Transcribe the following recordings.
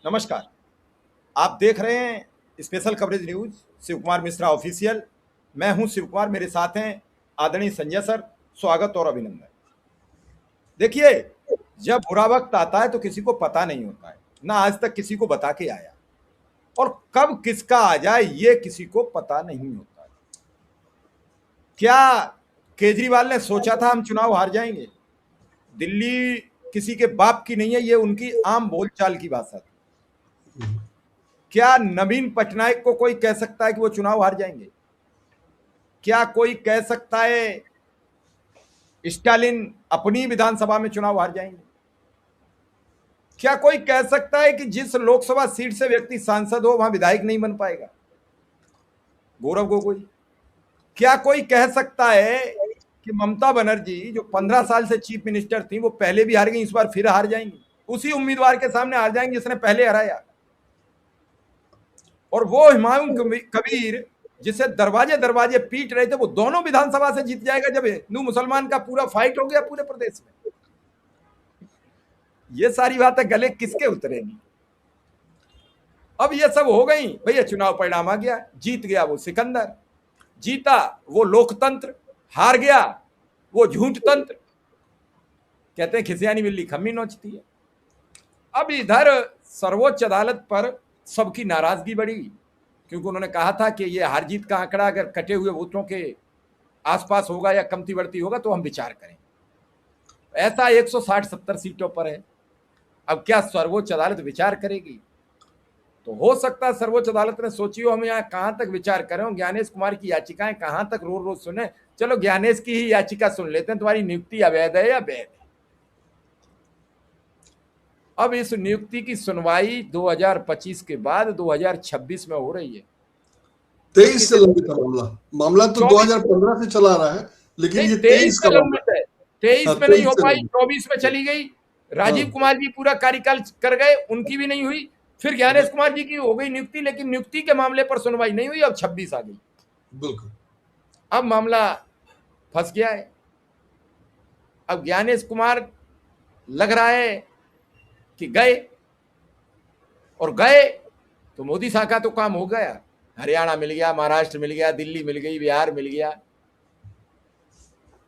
नमस्कार। आप देख रहे हैं special coverage news Shiv Kumar Mishra official. मैं हूं शिव कुमार, मेरे साथ हैं आदरणीय संजय सर। स्वागत और अभिनंदन। देखिए, जब बुरा वक्त आता है तो किसी को पता नहीं होता है, ना आज तक किसी को बता के आया, और कब किसका आ जाए ये किसी को पता नहीं होता है। क्या केजरीवाल ने सोचा था हम चुनाव हार जाएंगे? दिल्ली किसी के बाप की नहीं है, ये उनकी आम बोलचाल की भाषा थी। क्या नवीन पटनायक को कोई कह सकता है कि वो चुनाव हार जाएंगे? क्या कोई कह सकता है स्टालिन अपनी विधानसभा में चुनाव हार जाएंगे? क्या कोई कह सकता है कि जिस लोकसभा सीट से व्यक्ति सांसद हो वहां विधायक नहीं बन पाएगा? गौरव गोगोई। क्या कोई कह सकता है कि ममता बनर्जी जो 15 साल से चीफ मिनिस्टर थी वो पहले भी हार गई, इस बार फिर हार जाएंगी, उसी उम्मीदवार के सामने हार जाएंगे जिसने पहले हराया? और वो हुमायूं कबीर जिसे दरवाजे दरवाजे पीट रहे थे, वो दोनों विधानसभा से जीत जाएगा जब हिंदू मुसलमान का पूरा फाइट हो गया पूरे प्रदेश में। ये सारी बातें गले किसके उतरेंगी? अब ये सब हो गई भैया, चुनाव परिणाम आ गया, जीत गया वो सिकंदर, जीता वो लोकतंत्र, हार गया वो झूठ तंत्र। कहते हैं खिसियानी बिल्ली खम्मी नोचती है। अब इधर सर्वोच्च अदालत पर सबकी नाराजगी बढ़ी, क्योंकि उन्होंने कहा था कि ये हार जीत का आंकड़ा अगर कटे हुए वोटों के आसपास होगा या कमती बढ़ती होगा तो हम विचार करें। ऐसा 160-70 सीटों पर है। अब क्या सर्वोच्च अदालत विचार करेगी? तो हो सकता है सर्वोच्च अदालत ने सोची हो हम यहाँ कहां तक विचार करें, ज्ञानेश कुमार की याचिकाएं कहां तक रोज रोज सुने। चलो ज्ञानेश की ही याचिका सुन लेते हैं, तुम्हारी नियुक्ति अवैध है या वैध है। अब इस नियुक्ति की सुनवाई 2025 के बाद 2026 में हो रही है। 23 से लंबित है मामला तो 2015 से चला रहा है, लेकिन ये 23 का लंबित है। 23 में नहीं हो पाई, 24 में चली गई। राजीव कुमार जी पूरा कार्यकाल कर गए, उनकी भी नहीं हुई। फिर ज्ञानेश कुमार जी की हो गई नियुक्ति, लेकिन नियुक्ति के मामले पर सुनवाई नहीं हुई। अब 26 आ गई। बिल्कुल। अब मामला फंस गया है। अब ज्ञानेश कुमार लग रहा है कि गए, और गए तो मोदी शाह का तो काम हो गया। हरियाणा मिल गया, महाराष्ट्र मिल गया, दिल्ली मिल गई, बिहार मिल गया,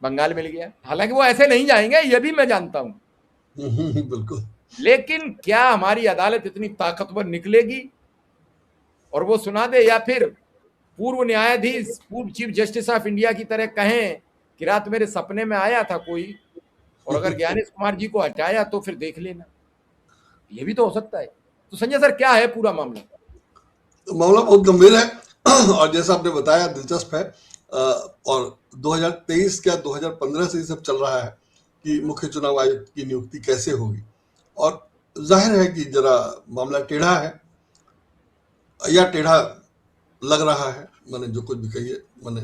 बंगाल मिल गया। हालांकि वो ऐसे नहीं जाएंगे, ये भी मैं जानता हूं। बिल्कुल। लेकिन क्या हमारी अदालत इतनी ताकतवर निकलेगी और वो सुना दे, या फिर पूर्व न्यायाधीश, पूर्व चीफ जस्टिस ऑफ इंडिया की तरह कहें कि रात मेरे सपने में आया था कोई, और अगर ज्ञानेश कुमार जी को हटाया तो फिर देख लेना। ये भी तो हो सकता है। तो संजय सर, क्या है पूरा मामला? मामला बहुत गंभीर है और जैसा आपने बताया दिलचस्प है। और 2023 क्या 2015 से ये सब चल रहा है कि मुख्य चुनाव आयुक्त की नियुक्ति कैसे होगी, और जाहिर है कि जरा मामला टेढ़ा है या टेढ़ा लग रहा है। मैंने जो कुछ भी कहिए, मैंने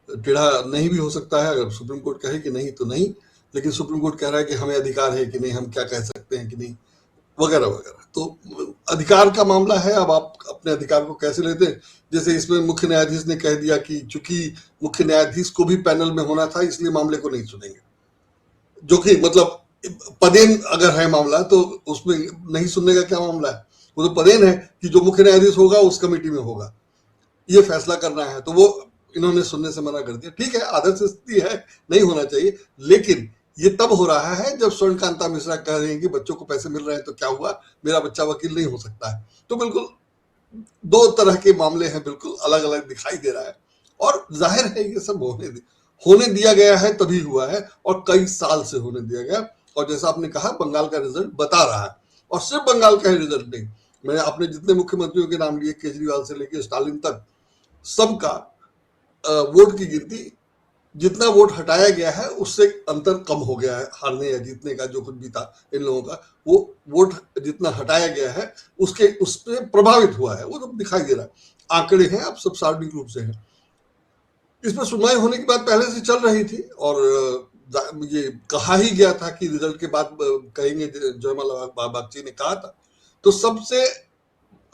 टेढ़ा नहीं भी हो सकता है, अगर सुप्रीम कोर्ट कहे कि नहीं तो नहीं, लेकिन सुप्रीम कोर्ट कह रहा है कि हमें अधिकार है कि नहीं, हम क्या कह सकते हैं कि नहीं, वगैरह वगैरह। तो अधिकार का मामला है, अब आप अपने अधिकार को कैसे लेते हैं। जैसे इसमें मुख्य न्यायाधीश ने कह दिया कि चूंकि मुख्य न्यायाधीश को भी पैनल में होना था इसलिए मामले को नहीं सुनेंगे, जो कि मतलब पदेन अगर है मामला तो उसमें नहीं सुनने का क्या मामला है। वो तो पदेन है कि जो मुख्य न्यायाधीश होगा उस कमेटी में होगा, ये फैसला करना है, तो वो इन्होंने सुनने से मना कर दिया। ठीक है, आदर्श स्थिति है, नहीं होना चाहिए, लेकिन ये तब हो रहा है जब स्वर्णकांता मिश्रा कह रहे हैं कि बच्चों को पैसे मिल रहे हैं तो क्या हुआ, मेरा बच्चा वकील नहीं हो सकता है। तो बिल्कुल दो तरह के मामले हैं, बिल्कुल अलग अलग दिखाई दे रहा है। और जाहिर है ये सब होने दिया गया है, तभी हुआ है, और कई साल से होने दिया गया। और जैसा आपने कहा, बंगाल का रिजल्ट बता रहा है, और सिर्फ बंगाल का ही रिजल्ट नहीं, मैंने आपने जितने मुख्यमंत्रियों के नाम लिए, केजरीवाल से लेकर स्टालिन तक, सबका वोट की गिनती, जितना वोट हटाया गया है उससे अंतर कम हो गया है। हारने या जीतने का जो कुछ भी था इन लोगों का, वो वोट जितना हटाया गया है उस पर प्रभावित हुआ है, वो तो दिखाई दे रहा है। आंकड़े हैं, अब सब सार्वजनिक रूप से हैं। इस पर सुनवाई होने की बात पहले से चल रही थी, और ये कहा ही गया था कि रिजल्ट के बाद कहेंगे, जयमाला बागची ने कहा था। तो सबसे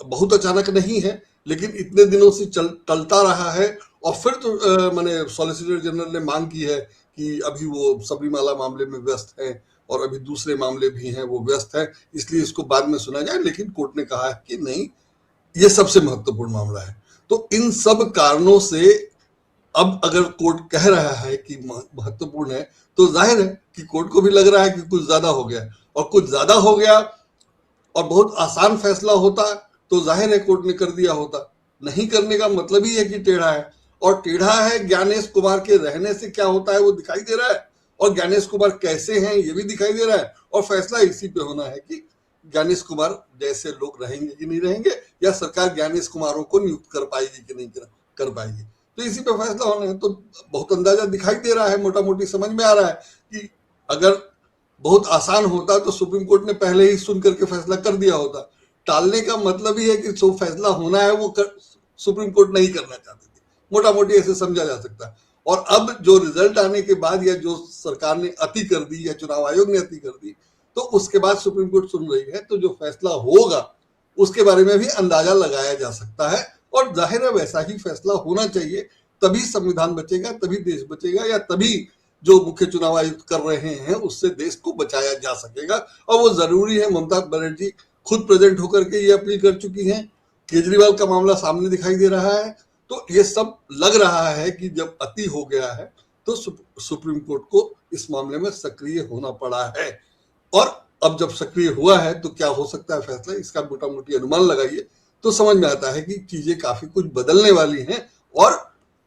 बहुत अचानक नहीं है, लेकिन इतने दिनों से टलता रहा है। और फिर तो मैंने सॉलिसिटर जनरल ने मांग की है कि अभी वो सबरीमाला मामले में व्यस्त हैं, और अभी दूसरे मामले भी हैं, वो व्यस्त है, इसलिए इसको बाद में सुना जाए। लेकिन कोर्ट ने कहा है कि नहीं, ये सबसे महत्वपूर्ण मामला है। तो इन सब कारणों से अब अगर कोर्ट कह रहा है कि महत्वपूर्ण है, तो जाहिर है कि कोर्ट को भी लग रहा है कि कुछ ज्यादा हो गया, और कुछ ज्यादा हो गया और बहुत आसान फैसला होता तो जाहिर है कोर्ट ने कर दिया होता। नहीं करने का मतलब ही है कि टेढ़ा है, और टेढ़ा है ज्ञानेश कुमार के रहने से क्या होता है वो दिखाई दे रहा है, और ज्ञानेश कुमार कैसे हैं ये भी दिखाई दे रहा है, और फैसला इसी पे होना है कि ज्ञानेश कुमार जैसे लोग रहेंगे कि नहीं रहेंगे, या सरकार ज्ञानेश कुमारों को नियुक्त कर पाएगी कि नहीं कर पाएगी। तो इसी पे फैसला होना है। तो बहुत अंदाजा दिखाई दे रहा है, मोटा मोटी समझ में आ रहा है कि अगर बहुत आसान होता तो सुप्रीम कोर्ट ने पहले ही सुन करके फैसला कर दिया होता। टालने का मतलब ही है कि जो फैसला होना है वो सुप्रीम कोर्ट नहीं करना चाहती थी, मोटा मोटी ऐसे समझा जा सकता है। और अब जो रिजल्ट आने के बाद, या जो सरकार ने अति कर दी या चुनाव आयोग ने अति कर दी, तो उसके बाद सुप्रीम कोर्ट सुन रही है, तो जो फैसला होगा उसके बारे में भी अंदाजा लगाया जा सकता है, और जाहिर है वैसा ही फैसला होना चाहिए। तभी संविधान बचेगा, तभी देश बचेगा, या तभी जो मुख्य चुनाव आयुक्त कर रहे हैं उससे देश को बचाया जा सकेगा। और वो जरूरी है। ममता बनर्जी खुद प्रेजेंट होकर के ये अपील कर चुकी हैं, केजरीवाल का मामला सामने दिखाई दे रहा है। तो ये सब लग रहा है कि जब अति हो गया है तो सुप्रीम कोर्ट को इस मामले में सक्रिय होना पड़ा है। और अब जब सक्रिय हुआ है तो क्या हो सकता है फैसला, इसका मोटा मोटी अनुमान लगाइए तो समझ में आता है कि चीजें काफी कुछ बदलने वाली हैं, और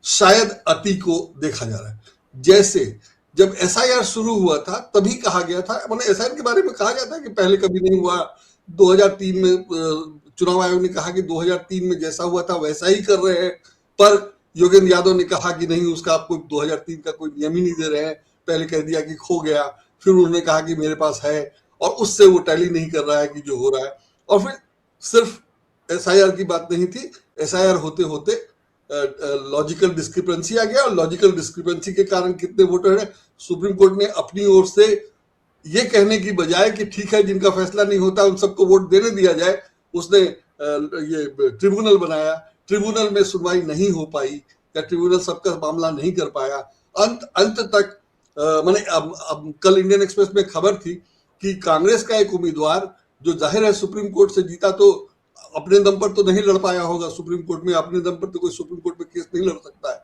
शायद अति को देखा जा रहा है। जैसे जब एसआईआर शुरू हुआ था तभी कहा गया था, मतलब एसआईआर के बारे में कहा जाता है कि पहले कभी नहीं हुआ। 2003 में चुनाव आयोग ने कहा कि 2003 में जैसा हुआ था वैसा ही कर रहे हैं, पर योगेंद्र यादव ने कहा कि नहीं, उसका आपको 2003 का कोई नियम ही नहीं दे रहे हैं। पहले कह दिया कि खो गया, फिर उन्होंने कहा कि मेरे पास है, और उससे वो टैली नहीं कर रहा है कि जो हो रहा है। और फिर सिर्फ एसआईआर की बात नहीं थी, एसआईआर होते होते लॉजिकल डिस्क्रिपेंसी आ गया, और लॉजिकल डिस्क्रिपेंसी के कारण कितने वोटर हैं, सुप्रीम कोर्ट ने अपनी ओर से ये कहने की बजाय कि ठीक है जिनका फैसला नहीं होता उन सबको वोट देने दिया जाए, उसने ये ट्रिब्यूनल बनाया। ट्रिब्यूनल में सुनवाई नहीं हो पाई, या ट्रिब्यूनल सबका मामला नहीं कर पाया। अंत तक मैंने अब कल इंडियन एक्सप्रेस में खबर थी कि कांग्रेस का एक उम्मीदवार जो जाहिर है सुप्रीम कोर्ट से जीता, तो अपने दम पर तो नहीं लड़ पाया होगा सुप्रीम कोर्ट में, अपने दम पर तो कोई सुप्रीम कोर्ट में केस नहीं लड़ सकता है।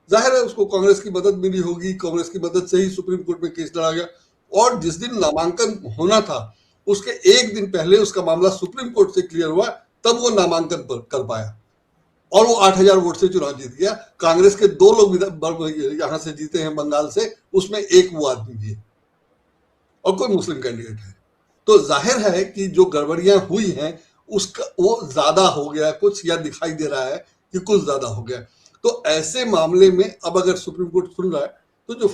जाहिर है उसको कांग्रेस की मदद मिली होगी, कांग्रेस की मदद से ही सुप्रीम कोर्ट में केस लड़ा गया। और जिस दिन नामांकन होना था उसके एक दिन पहले उसका मामला सुप्रीम कोर्ट से क्लियर हुआ, तब वो नामांकन कर पाया, और वो 8000 वोट से चुनाव जीत गया। कांग्रेस के 2 लोग यहां से जीते हैं बंगाल से, उसमें एक वो आदमी भी है और कोई मुस्लिम कैंडिडेट है। तो जाहिर है कि जो गड़बड़ियां हुई हैं उसका वो ज्यादा हो गया कुछ, या दिखाई दे रहा है कि कुछ ज्यादा हो गया। तो ऐसे मामले में अब अगर सुप्रीम कोर्ट सुन रहा है तो जो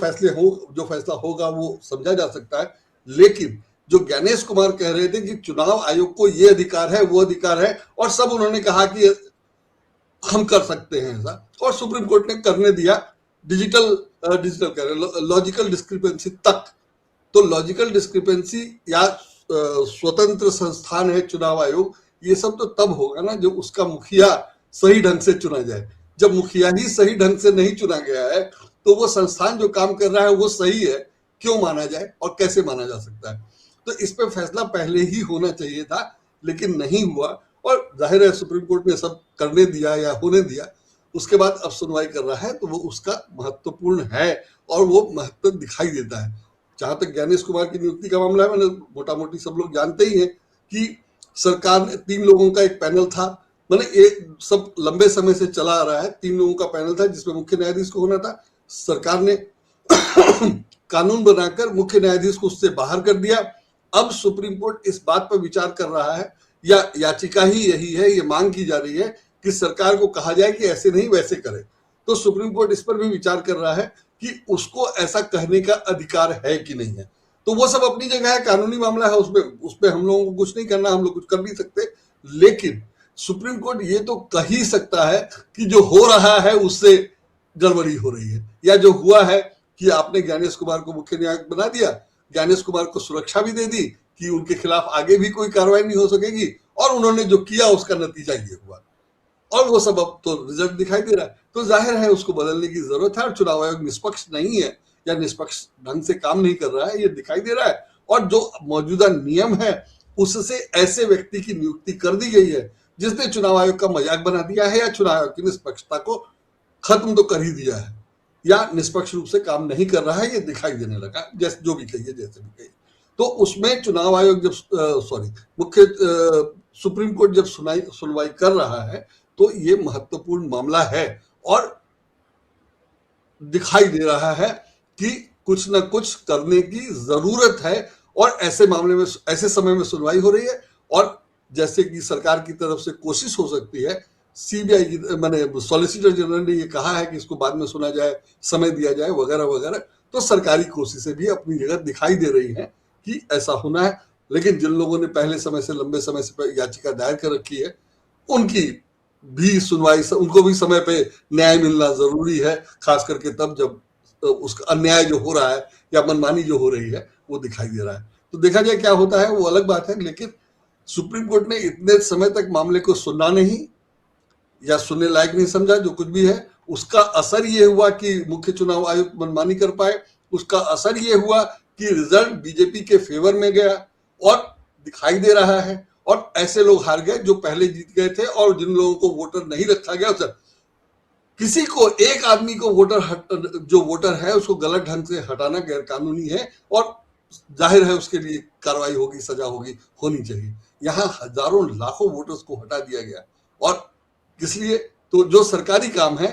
फैसला होगा वो समझा जा सकता है। लेकिन जो ज्ञानेश कुमार कह रहे थे कि चुनाव आयोग को ये अधिकार है वो अधिकार है, और सब उन्होंने कहा कि हम कर सकते हैं ऐसा, और सुप्रीम कोर्ट ने करने दिया डिजिटल कह रहे लॉजिकल डिस्क्रिपेंसी तक। तो लॉजिकल डिस्क्रिपेंसी या स्वतंत्र संस्थान है चुनाव आयोग, ये सब तो तब होगा ना जब उसका मुखिया सही ढंग से चुना जाए। जब मुखिया ही सही ढंग से नहीं चुना गया है तो वो संस्थान जो काम कर रहा है वो सही है क्यों माना जाए और कैसे माना जा सकता है। तो इस पे फैसला पहले ही होना चाहिए था, लेकिन नहीं हुआ, और जाहिर है सुप्रीम कोर्ट ने सब करने दिया या होने दिया। उसके बाद अब सुनवाई कर रहा है तो वो उसका महत्वपूर्ण है, और वो महत्व दिखाई देता है। जहां तक ज्ञानेश कुमार की नियुक्ति का मामला है, मैंने मोटा मोटी सब लोग जानते ही हैं कि सरकार ने 3 लोगों का एक पैनल था, मतलब ये सब लंबे समय से चला आ रहा है। 3 लोगों का पैनल था जिसमें मुख्य न्यायाधीश को होना था। सरकार ने कानून बनाकर मुख्य न्यायाधीश को उससे बाहर कर दिया। अब सुप्रीम कोर्ट इस बात पर विचार कर रहा है, या याचिका ही यही है, ये मांग की जा रही है कि सरकार को कहा जाए कि ऐसे नहीं वैसे करे। तो सुप्रीम कोर्ट इस पर भी विचार कर रहा है कि उसको ऐसा कहने का अधिकार है कि नहीं है। तो वो सब अपनी जगह है, कानूनी मामला है, उसमें हम लोगों को कुछ नहीं करना, हम लोग कुछ कर नहीं सकते। लेकिन सुप्रीम कोर्ट ये तो कह ही सकता है कि जो हो रहा है उससे गड़बड़ी हो रही है, या जो हुआ है कि आपने ज्ञानेश कुमार को मुख्य न्यायिक बना दिया, ज्ञानेश कुमार को सुरक्षा भी दे दी कि उनके खिलाफ आगे भी कोई कार्रवाई नहीं हो सकेगी, और उन्होंने जो किया उसका नतीजा ये हुआ, और वो सब अब तो रिजल्ट दिखाई दे रहा है। तो जाहिर है उसको बदलने की जरूरत है, और चुनाव आयोग निष्पक्ष नहीं है या निष्पक्ष ढंग से काम नहीं कर रहा है, ये दिखाई दे रहा है। और जो मौजूदा नियम है उससे ऐसे व्यक्ति की नियुक्ति कर दी गई है जिसने चुनाव आयोग का मजाक बना दिया है या चुनाव आयोग की निष्पक्षता को खत्म तो कर ही दिया है या निष्पक्ष रूप से काम नहीं कर रहा है, ये दिखाई देने लगा। जैसे जो भी कहिए, जैसे भी कहिए, तो उसमें चुनाव आयोग जब सुप्रीम कोर्ट जब सुनवाई कर रहा है तो ये महत्वपूर्ण मामला है और दिखाई दे रहा है कि कुछ न कुछ करने की जरूरत है। और ऐसे मामले में, ऐसे समय में सुनवाई हो रही है और जैसे कि सरकार की तरफ से कोशिश हो सकती है, सीबीआई की मैंने सॉलिसिटर जनरल ने ये कहा है कि इसको बाद में सुना जाए, समय दिया जाए वगैरह वगैरह, तो सरकारी कोशिशें भी अपनी जगह दिखाई दे रही हैं कि ऐसा होना है। लेकिन जिन लोगों ने पहले समय से, लंबे समय से याचिका दायर कर रखी है, उनकी भी सुनवाई, उनको भी समय पे न्याय मिलना जरूरी है, खास करके तब जब उसका अन्याय जो हो रहा है या मनमानी जो हो रही है वो दिखाई दे रहा है। तो देखा जाए क्या होता है वो अलग बात है, लेकिन सुप्रीम कोर्ट ने इतने समय तक मामले को सुनना नहीं या सुनने लायक नहीं समझा, जो कुछ भी है उसका असर ये हुआ कि मुख्य चुनाव आयुक्त मनमानी कर पाए। उसका असर ये हुआ कि रिजल्ट बीजेपी के फेवर में गया और दिखाई दे रहा है, और ऐसे लोग हार गए जो पहले जीत गए थे, और जिन लोगों को वोटर नहीं रखा गया, सर किसी को, एक आदमी को जो वोटर है उसको गलत ढंग से हटाना गैर कानूनी है और जाहिर है उसके लिए कार्रवाई होगी, सजा होगी, होनी चाहिए। यहाँ हजारों लाखों वोटर्स को हटा दिया गया और किस लिए? तो जो सरकारी काम है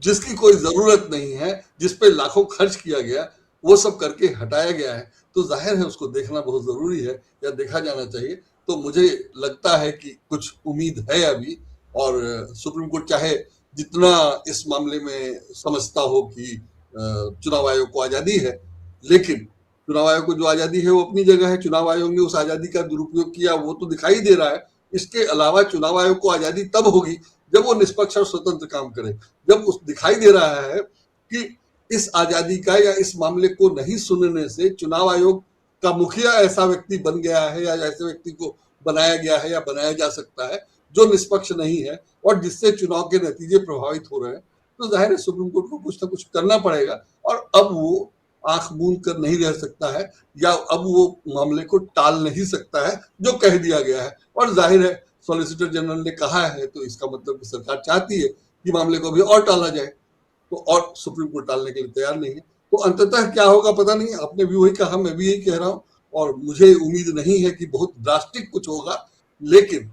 जिसकी कोई जरूरत नहीं है, जिस पे लाखों खर्च किया गया, वो सब करके हटाया गया है, तो जाहिर है उसको देखना बहुत जरूरी है या देखा जाना चाहिए। तो मुझे लगता है कि कुछ उम्मीद है अभी, और सुप्रीम कोर्ट चाहे जितना इस मामले में समझता हो कि चुनाव आयोग को आजादी है, लेकिन चुनाव आयोग को जो आजादी है वो अपनी जगह है। चुनाव आयोग ने उस आजादी का दुरुपयोग किया वो तो दिखाई दे रहा है। इसके अलावा चुनाव आयोग को आजादी तब होगी जब वो निष्पक्ष और स्वतंत्र काम करे। जब उस दिखाई दे रहा है कि इस आजादी का या इस मामले को नहीं सुनने से चुनाव आयोग का मुखिया ऐसा व्यक्ति बन गया है या ऐसे व्यक्ति को बनाया गया है या बनाया जा सकता है जो निष्पक्ष नहीं है और जिससे चुनाव के नतीजे प्रभावित हो रहे हैं, तो जाहिर है सुप्रीम कोर्ट को कुछ ना कुछ करना पड़ेगा। और अब वो आंख मूंद कर नहीं रह सकता है या अब वो मामले को टाल नहीं सकता है जो कह दिया गया है। और जाहिर है सॉलिसिटर जनरल ने कहा है तो इसका मतलब कि सरकार चाहती है कि मामले को भी और टाला जाए, तो और सुप्रीम कोर्ट टालने के लिए तैयार नहीं है। तो अंततः क्या होगा पता नहीं। आपने भी वही कहा, मैं भी यही कह रहा हूं, और मुझे उम्मीद नहीं है कि बहुत ड्रास्टिक कुछ होगा, लेकिन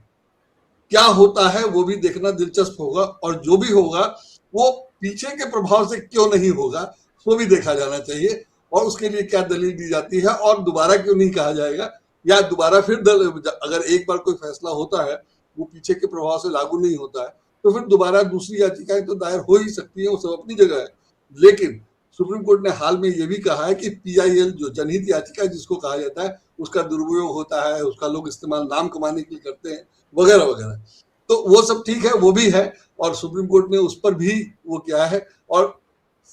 क्या होता है वो भी देखना दिलचस्प होगा। और जो भी होगा वो पीछे के प्रभाव से क्यों नहीं होगा वो भी देखा जाना चाहिए, और उसके लिए क्या दलील दी जाती है और दोबारा क्यों नहीं कहा जाएगा, या दोबारा फिर अगर एक बार कोई फैसला होता है वो पीछे के प्रभाव से लागू नहीं होता है तो फिर दोबारा दूसरी याचिकाएं तो दायर हो ही सकती है, वो सब अपनी जगह है। लेकिन सुप्रीम कोर्ट ने हाल में ये भी कहा है कि पीआईएल जो जनहित याचिका जिसको कहा जाता है उसका दुरुपयोग होता है, उसका लोग इस्तेमाल नाम कमाने के लिए करते हैं वगैरह वगैरह, तो वो सब ठीक है, वो भी है। और सुप्रीम कोर्ट ने उस पर भी वो क्या है, और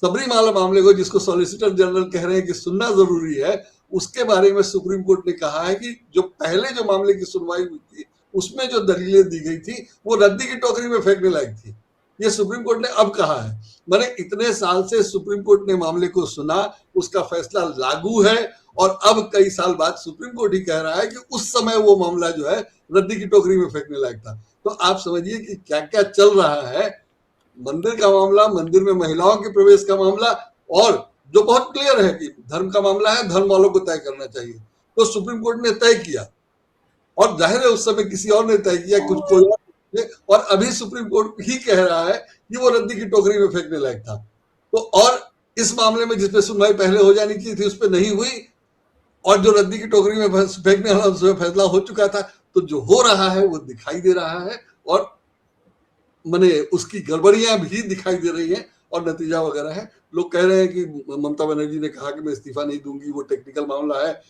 सबरीमाला मामले को जिसको सॉलिसिटर जनरल कह रहे हैं कि सुनना जरूरी है, उसके बारे में सुप्रीम कोर्ट ने कहा है कि जो पहले जो मामले की सुनवाई हुई थी उसमें जो दलीलें दी गई थी वो रद्दी की टोकरी में फेंकने लायक थी। ये सुप्रीम कोर्ट ने अब कहा है। मैंने इतने साल से सुप्रीम कोर्ट ने मामले को सुना, उसका फैसला लागू है, और अब कई साल बाद सुप्रीम कोर्ट ही कह रहा है कि उस समय वो मामला जो है रद्दी की टोकरी में फेंकने लायक था। तो आप समझिए कि क्या क्या चल रहा है। मंदिर का मामला, मंदिर में महिलाओं के प्रवेश का मामला, और जो बहुत क्लियर है कि धर्म का मामला है, धर्म वालों को तय करना चाहिए, तो सुप्रीम कोर्ट ने तय किया, और जाहिर है उस समय किसी और ने तय किया, कुछ कोई और अभी सुप्रीम कोर्ट ही कह रहा है कि वो रद्दी की टोकरी में फेंकने लायक था। तो और इस मामले में जिसपे सुनवाई पहले हो जानी चाहिए थी उस पर नहीं हुई, और जो रद्दी की टोकरी में फेंकने वाला उसमें फैसला हो चुका था। तो जो हो रहा है वो दिखाई दे रहा है, और मैंने उसकी गड़बड़ियां भी दिखाई दे रही हैं, और नतीजा वगैरह है। लोग कह रहे हैं कि ममता बनर्जी ने कहा कि मैं इस्तीफा नहीं दूंगी, वो टेक्निकल मामला है।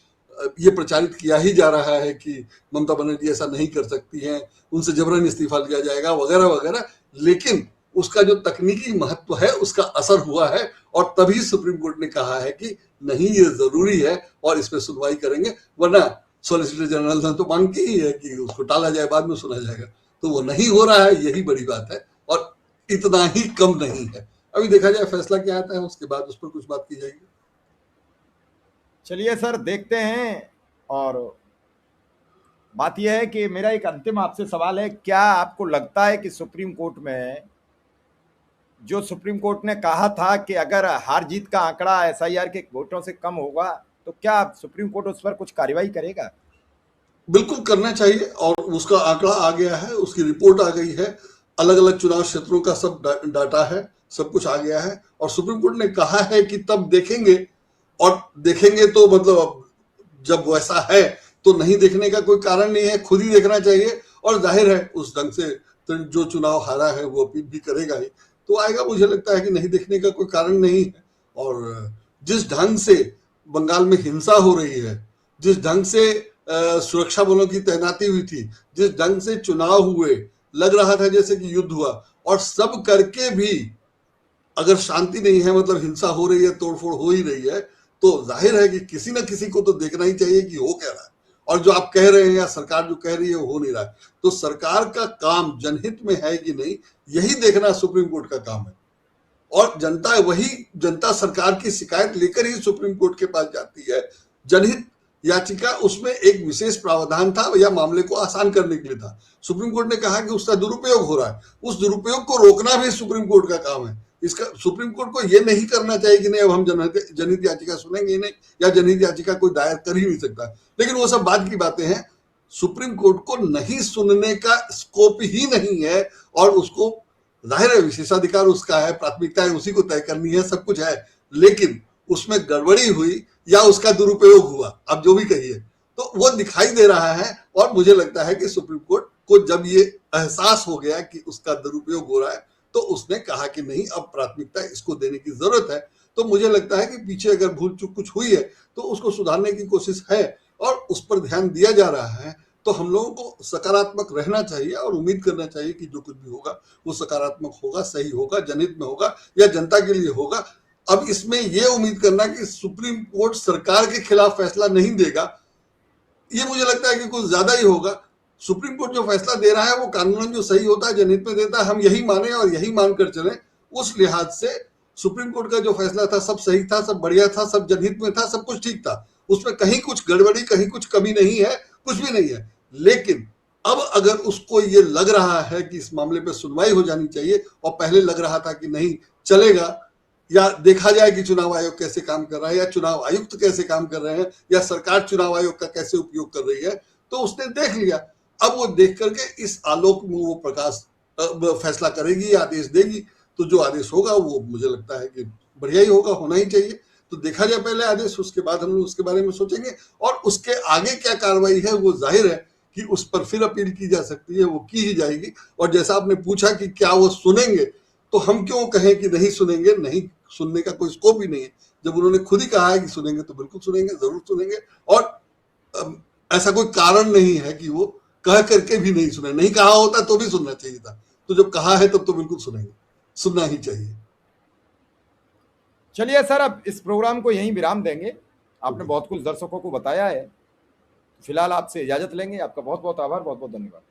ये प्रचारित किया ही जा रहा है कि ममता बनर्जी ऐसा नहीं कर सकती हैं, उनसे जबरन इस्तीफा लिया जाएगा वगैरह वगैरह, लेकिन उसका जो तकनीकी महत्व है उसका असर हुआ है, और तभी सुप्रीम कोर्ट ने कहा है कि नहीं ये जरूरी है और इस पर सुनवाई करेंगे, वरना सॉलिसिटर जनरल ने तो मांग की ही है कि उसको टाला जाए, बाद में सुना जाएगा। तो वो नहीं हो रहा है, यही बड़ी बात है, और इतना ही कम नहीं है। अभी देखा जाए फैसला क्या आता है, उसके बाद उस पर कुछ बात की जाएगी। चलिए सर, देखते हैं। और बात यह है कि मेरा एक अंतिम आपसे सवाल है, क्या आपको लगता है कि सुप्रीम कोर्ट में जो सुप्रीम कोर्ट ने कहा था कि अगर हार जीत का आंकड़ा एसआईआर के वोटों से कम होगा तो क्या सुप्रीम कोर्ट उस पर कुछ कार्रवाई करेगा? बिल्कुल करना चाहिए, और उसका आंकड़ा आ गया है, उसकी रिपोर्ट आ गई है, अलग अलग चुनाव क्षेत्रों का सब डाटा है, सब कुछ आ गया है, और सुप्रीम कोर्ट ने कहा है कि तब देखेंगे। और देखेंगे तो मतलब जब वैसा है तो नहीं देखने का कोई कारण नहीं है, खुद ही देखना चाहिए। और जाहिर है उस ढंग से तो जो चुनाव हारा है वो अपील भी करेगा ही, तो आएगा। मुझे लगता है कि नहीं देखने का कोई कारण नहीं है। और जिस ढंग से बंगाल में हिंसा हो रही है, जिस ढंग से सुरक्षा बलों की तैनाती हुई थी, जिस ढंग से चुनाव हुए, लग रहा था जैसे कि युद्ध हुआ, और सब करके भी अगर शांति नहीं है, मतलब हिंसा हो रही है, तोड़फोड़ हो ही रही है, तो जाहिर है कि किसी ना किसी को तो देखना ही चाहिए कि हो क्या रहा है। और जो आप कह रहे हैं या सरकार जो कह रही है वो हो नहीं रहा है, तो सरकार का काम जनहित में है कि नहीं, यही देखना सुप्रीम कोर्ट का काम है। और जनता सरकार की शिकायत लेकर ही सुप्रीम कोर्ट के पास जाती है। जनहित याचिका, उसमें एक विशेष प्रावधान था या मामले को आसान करने के लिए था। सुप्रीम कोर्ट ने कहा कि उसका दुरुपयोग हो रहा है, उस दुरुपयोग को रोकना भी सुप्रीम कोर्ट का काम है। इसका सुप्रीम कोर्ट को यह नहीं करना चाहिए कि नहीं अब हम जनहित याचिका सुनेंगे ही नहीं, या जनहित याचिका कोई दायर कर ही नहीं सकता। लेकिन वो सब बाद की बातें हैं। सुप्रीम कोर्ट को नहीं सुनने का स्कोप ही नहीं है, और उसको जाहिर है विशेषाधिकार उसका है, प्राथमिकताएं उसी को तय करनी है, सब कुछ है। लेकिन उसमें गड़बड़ी हुई या उसका दुरुपयोग हुआ, अब जो भी कहिए, तो वो दिखाई दे रहा है। और मुझे लगता है कि सुप्रीम कोर्ट को जब ये एहसास हो गया कि उसका दुरुपयोग हो रहा है, तो उसने कहा कि नहीं, अब प्राथमिकता इसको देने की जरूरत है। तो मुझे लगता है कि पीछे अगर भूल चूक कुछ हुई है तो उसको सुधारने की कोशिश है, और उस पर ध्यान दिया जा रहा है। तो हम लोगों को सकारात्मक रहना चाहिए और उम्मीद करना चाहिए कि जो कुछ भी होगा वो सकारात्मक होगा, सही होगा, जनहित में होगा या जनता के लिए होगा। अब इसमें यह उम्मीद करना कि सुप्रीम कोर्ट सरकार के खिलाफ फैसला नहीं देगा, ये मुझे लगता है कि कुछ ज्यादा ही होगा। सुप्रीम कोर्ट जो फैसला दे रहा है वो कानूनन जो सही होता है, जनहित में देता है, हम यही माने और यही मानकर चले। उस लिहाज से सुप्रीम कोर्ट का जो फैसला था सब सही था, सब बढ़िया था, सब जनहित में था, सब कुछ ठीक था। उसमें कहीं कुछ गड़बड़ी, कहीं कुछ कमी नहीं है, कुछ भी नहीं है। लेकिन अब अगर उसको ये लग रहा है कि इस मामले पे सुनवाई हो जानी चाहिए, और पहले लग रहा था कि नहीं चलेगा, या देखा जाए कि चुनाव आयोग कैसे काम कर रहा है, या चुनाव आयुक्त कैसे काम कर रहे हैं, या सरकार चुनाव आयोग का कैसे उपयोग कर रही है, तो उसने देख लिया। अब वो देख करके इस आलोक में वो फैसला करेगी या आदेश देगी। तो जो आदेश होगा वो मुझे लगता है कि बढ़िया ही होगा, होना ही चाहिए। तो देखा जाए पहले आदेश, उसके बाद हम लोग उसके बारे में सोचेंगे। और उसके आगे क्या कार्रवाई है वो जाहिर है कि उस पर फिर अपील की जा सकती है, वो की ही जाएगी। और जैसा आपने पूछा कि क्या वो सुनेंगे, तो हम क्यों कहें कि नहीं सुनेंगे, नहीं सुनने का कोई स्कोप ही नहीं है। जब उन्होंने खुद ही कहा है कि सुनेंगे तो बिल्कुल सुनेंगे, जरूर सुनेंगे। और ऐसा कोई कारण नहीं है कि वो कह करके भी नहीं सुने, नहीं कहा होता तो भी सुनना चाहिए था। तो जब कहा है तब तो बिल्कुल सुनेंगे, सुनना ही चाहिए। चलिए सर, अब इस प्रोग्राम को यहीं विराम देंगे। आपने बहुत कुछ दर्शकों को बताया है। फिलहाल आपसे इजाजत लेंगे। आपका बहुत बहुत आभार, बहुत बहुत धन्यवाद।